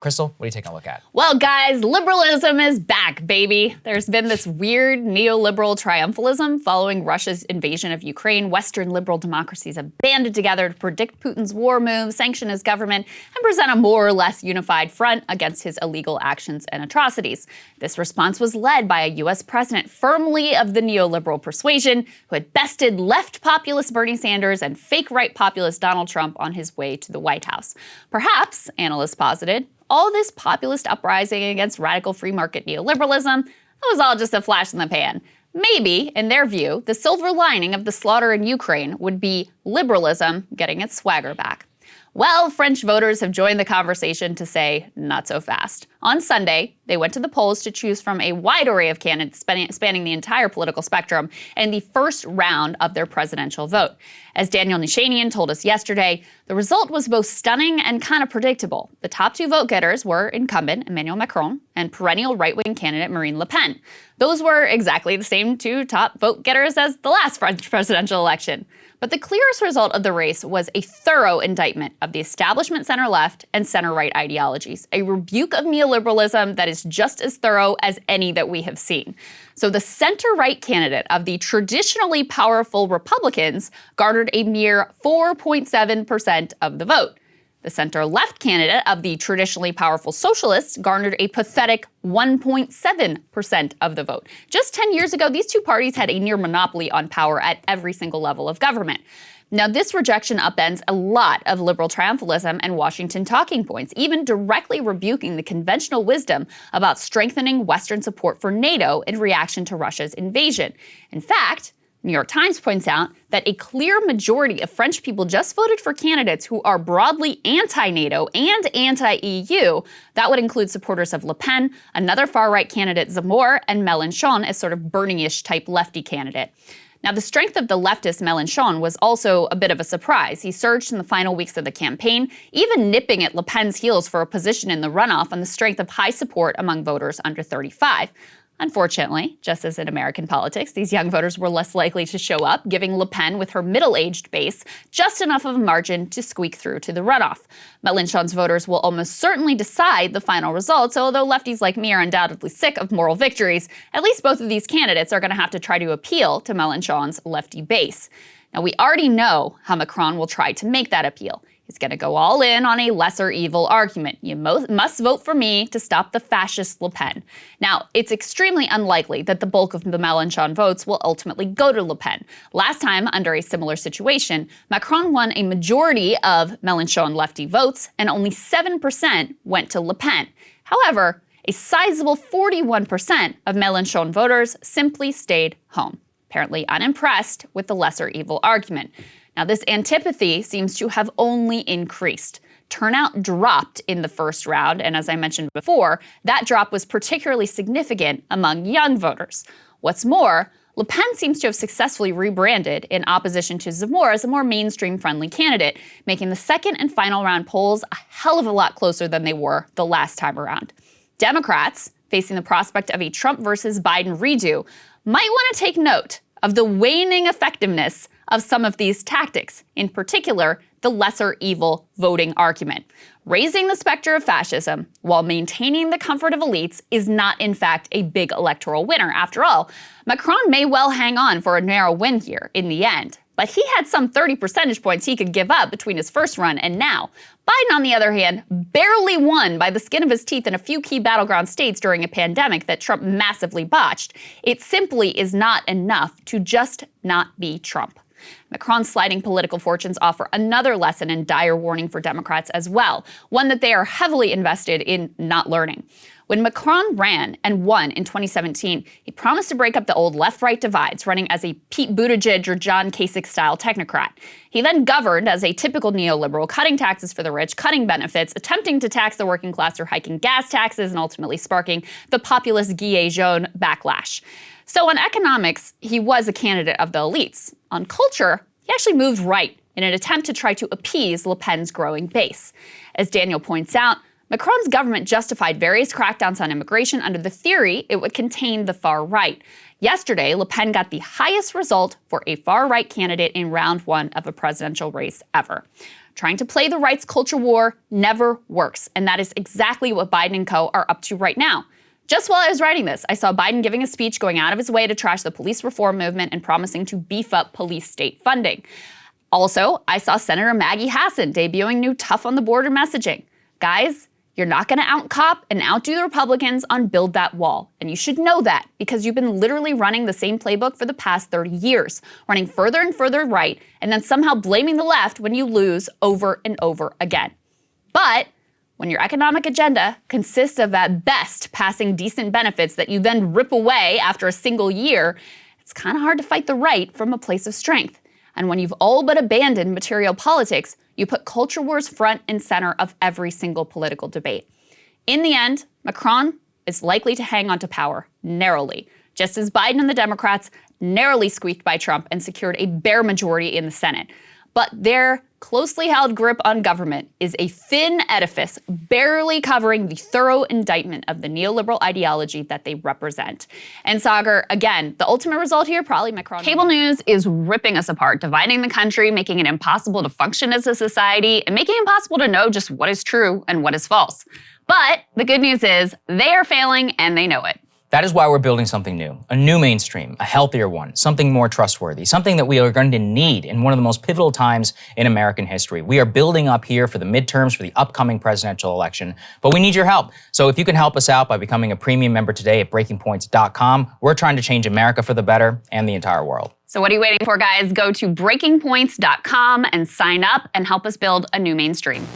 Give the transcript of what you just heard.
Krystal, what are you taking a look at? Well, guys, liberalism is back, baby. There's been this weird neoliberal triumphalism following Russia's invasion of Ukraine. Western liberal democracies have banded together to predict Putin's war moves, sanction his government, and present a more or less unified front against his illegal actions and atrocities. This response was led by a U.S. president firmly of the neoliberal persuasion, who had bested left populist Bernie Sanders and fake right populist Donald Trump on his way to the White House. Perhaps, analysts posited, all this populist uprising against radical free market neoliberalism, that was all just a flash in the pan. Maybe, in their view, the silver lining of the slaughter in Ukraine would be liberalism getting its swagger back. Well, French voters have joined the conversation to say, not so fast. On Sunday, they went to the polls to choose from a wide array of candidates spanning the entire political spectrum in the first round of their presidential vote. As Daniel Nishanian told us yesterday, the result was both stunning and kind of predictable. The top two vote-getters were incumbent Emmanuel Macron and perennial right-wing candidate Marine Le Pen. Those were exactly the same two top vote-getters as the last French presidential election. But the clearest result of the race was a thorough indictment of the establishment center-left and center-right ideologies, a rebuke of neoliberalism that is just as thorough as any that we have seen. So the center-right candidate of the traditionally powerful Republicans garnered a mere 4.7% of the vote. The center-left candidate of the traditionally powerful socialists garnered a pathetic 1.7% of the vote. Just 10 years ago, these two parties had a near monopoly on power at every single level of government. Now, this rejection upends a lot of liberal triumphalism and Washington talking points, even directly rebuking the conventional wisdom about strengthening Western support for NATO in reaction to Russia's invasion. In fact, New York Times points out that a clear majority of French people just voted for candidates who are broadly anti-NATO and anti-EU. That would include supporters of Le Pen, another far-right candidate Zemmour, and Mélenchon as sort of Bernie-ish type lefty candidate. Now, the strength of the leftist Mélenchon was also a bit of a surprise. He surged in the final weeks of the campaign, even nipping at Le Pen's heels for a position in the runoff on the strength of high support among voters under 35. Unfortunately, just as in American politics, these young voters were less likely to show up, giving Le Pen, with her middle-aged base, just enough of a margin to squeak through to the runoff. Mélenchon's voters will almost certainly decide the final results, although lefties like me are undoubtedly sick of moral victories. At least both of these candidates are going to have to try to appeal to Mélenchon's lefty base. Now, we already know how Macron will try to make that appeal. He's going to go all in on a lesser evil argument. You must vote for me to stop the fascist Le Pen. Now, it's extremely unlikely that the bulk of the Mélenchon votes will ultimately go to Le Pen. Last time, under a similar situation, Macron won a majority of Mélenchon lefty votes, and only 7% went to Le Pen. However, a sizable 41% of Mélenchon voters simply stayed home, apparently unimpressed with the lesser evil argument. Now, this antipathy seems to have only increased. Turnout dropped in the first round, and as I mentioned before, that drop was particularly significant among young voters. What's more, Le Pen seems to have successfully rebranded in opposition to Zemmour as a more mainstream-friendly candidate, making the second and final round polls a hell of a lot closer than they were the last time around. Democrats, facing the prospect of a Trump versus Biden redo, might want to take note of the waning effectiveness of some of these tactics, in particular, the lesser evil voting argument. Raising the specter of fascism while maintaining the comfort of elites is not, in fact, a big electoral winner. After all, Macron may well hang on for a narrow win here in the end, but he had some 30 percentage points he could give up between his first run and now. Biden, on the other hand, barely won by the skin of his teeth in a few key battleground states during a pandemic that Trump massively botched. It simply is not enough to just not be Trump. Macron's sliding political fortunes offer another lesson and dire warning for Democrats as well, one that they are heavily invested in not learning. When Macron ran and won in 2017, he promised to break up the old left-right divides, running as a Pete Buttigieg or John Kasich-style technocrat. He then governed as a typical neoliberal, cutting taxes for the rich, cutting benefits, attempting to tax the working class through hiking gas taxes, and ultimately sparking the populist Gilets jaunes backlash. So on economics, he was a candidate of the elites. On culture, he actually moved right in an attempt to try to appease Le Pen's growing base. As Daniel points out, Macron's government justified various crackdowns on immigration under the theory it would contain the far right. Yesterday, Le Pen got the highest result for a far-right candidate in round one of a presidential race ever. trying to play the rights culture war never works. And that is exactly what Biden and co. are up to right now. Just while I was writing this, I saw Biden giving a speech going out of his way to trash the police reform movement and promising to beef up police state funding. Also, I saw Senator Maggie Hassan debuting new tough on the border messaging. Guys, you're not going to out-cop and outdo the Republicans on Build That Wall. And you should know that because you've been literally running the same playbook for the past 30 years, running further and further right, and then somehow blaming the left when you lose over and over again. But when your economic agenda consists of, at best, passing decent benefits that you then rip away after a single year, it's kind of hard to fight the right from a place of strength. And when you've all but abandoned material politics, you put culture wars front and center of every single political debate. In the end, Macron is likely to hang on to power narrowly, just as Biden and the Democrats narrowly squeaked by Trump and secured a bare majority in the Senate. But their closely held grip on government is a thin edifice barely covering the thorough indictment of the neoliberal ideology that they represent. And Sagar, again, the ultimate result here, probably Macron. Cable news is ripping us apart, dividing the country, making it impossible to function as a society, and making it impossible to know just what is true and what is false. But the good news is they are failing and they know it. That is why we're building something new, a new mainstream, a healthier one, something more trustworthy, something that we are going to need in one of the most pivotal times in American history. We are building up here for the midterms, for the upcoming presidential election, but we need your help. So if you can help us out by becoming a premium member today at breakingpoints.com, we're trying to change America for the better and the entire world. So what are you waiting for, guys? Go to breakingpoints.com and sign up and help us build a new mainstream.